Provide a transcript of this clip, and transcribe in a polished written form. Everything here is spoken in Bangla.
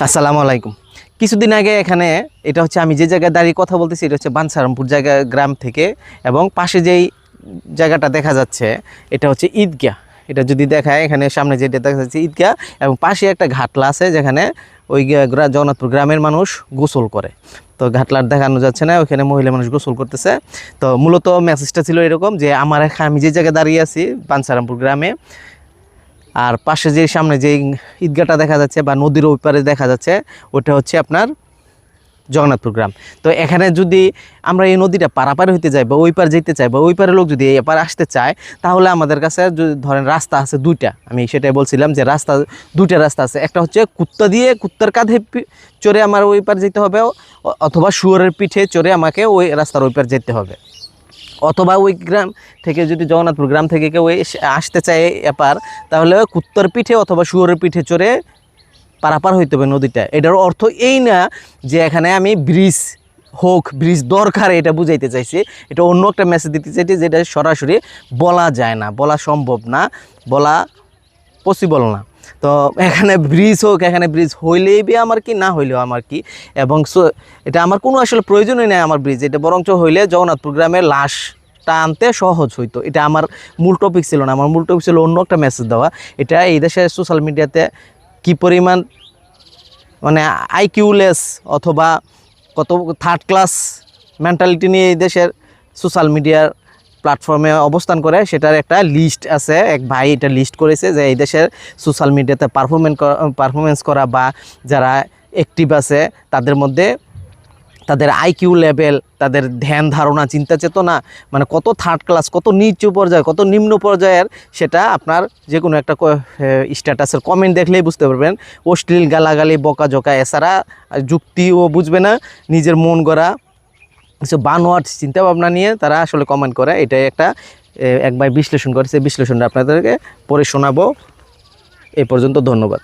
আসসালামু আলাইকুম। কিছুদিন আগে এখানে এটা হচ্ছে আমি যে জায়গায় দাঁড়িয়ে কথা বলতেছি এটা হচ্ছে বাঞ্ছারামপুর জায়গা গ্রাম থেকে, এবং পাশে যেই জায়গাটা দেখা যাচ্ছে এটা হচ্ছে ঈদগাহ। এটা যদি দেখায় এখানে সামনে যেটা দেখা যাচ্ছে ঈদগাহ, এবং পাশে একটা ঘাটলা আছে যেখানে ওই জগন্নাথপুর গ্রামের মানুষ গোসল করে। তো ঘাটলার দেখানো যাচ্ছে না, ওইখানে মহিলা মানুষ গোসল করতেছে। তো মূলত মেসেজটা ছিল এরকম যে আমি যে জায়গায় দাঁড়িয়ে আছি বাঞ্ছারামপুর গ্রামে, আর পাশে যে সামনে যে ঈদগাহটা দেখা যাচ্ছে বা নদীর ওই পারে দেখা যাচ্ছে ওটা হচ্ছে আপনার জগন্নাথপুর গ্রাম। তো এখানে যদি আমরা এই নদীটা পারাপার হইতে যাই বা ওই পার যেতে চাই বা ওই পারের লোক যদি এই পার আসতে চায়, তাহলে আমাদের কাছে যদি ধরেন রাস্তা আছে দুইটা, আমি সেটাই বলছিলাম যে দুইটা রাস্তা আছে। একটা হচ্ছে কুত্তা দিয়ে কুত্তার কাঁধে চড়ে আমার ওই পার যেতে হবে, অথবা শুয়োরের পিঠে চড়ে আমাকে ওই রাস্তার ওই পার যেতে হবে। অথবা ওই গ্রাম থেকে যদি জগন্নাথপুর গ্রাম থেকে কেউ আসতে চায় এপার, তাহলে কুত্তার পিঠে অথবা শুয়োরের পিঠে চড়ে পারাপার হইতে হবে নদীটা। এটার অর্থ এই না যে এখানে আমি ব্রিজ দরকার এটা বুঝাইতে চাইছি। এটা অন্য একটা মেসেজ দিতে চাইছি, যেটা সরাসরি বলা যায় না, বলা সম্ভব না, বলা পসিবল না। তো এখানে ব্রিজ হোক, এখানে ব্রিজ হইলেই বি আমার কি, না হইলেও আমার কি, এবং এটা আমার কোনো আসলে প্রয়োজনই নেই আমার ব্রিজ। এটা বরঞ্চ হইলে জগন্নাথপুর গ্রামের লাশটা আনতে সহজ হইতো। এটা আমার মূল টপিক ছিল না, আমার মূল টপিক ছিল অন্য একটা মেসেজ দেওয়া। এটা এই দেশের সোশ্যাল মিডিয়াতে কি পরিমাণ মানে আইকিউলেস অথবা কত থার্ড ক্লাস মেন্টালিটি নিয়ে এই দেশের সোশ্যাল মিডিয়ার প্ল্যাটফর্মে অবস্থান করে, সেটার একটা লিস্ট আছে। এক ভাই এটা লিস্ট করেছে যে এই দেশের সোশ্যাল মিডিয়াতে পারফরমেন্স করা বা যারা অ্যাক্টিভ আছে তাদের মধ্যে তাদের আইকিউ লেভেল, তাদের ধ্যান ধারণা, চিন্তা চেতনা মানে কত থার্ড ক্লাস, কত নিচু পর্যায়ে, কত নিম্ন পর্যায়ের, সেটা আপনার যে কোনো একটা স্ট্যাটাসের কমেন্ট দেখলেই বুঝতে পারবেন। অশ্লীল গালাগালি, বকাঝকা, এছাড়া যুক্তিও বুঝবে না, নিজের মন গড়া কিছু বানোয়াট চিন্তাভাবনা নিয়ে তারা আসলে কমেন্ট করে। এটাই একটা এক ভাই বিশ্লেষণ করেছে, বিশ্লেষণটা আপনাদেরকে পড়ে শোনাবো। এই পর্যন্ত, ধন্যবাদ।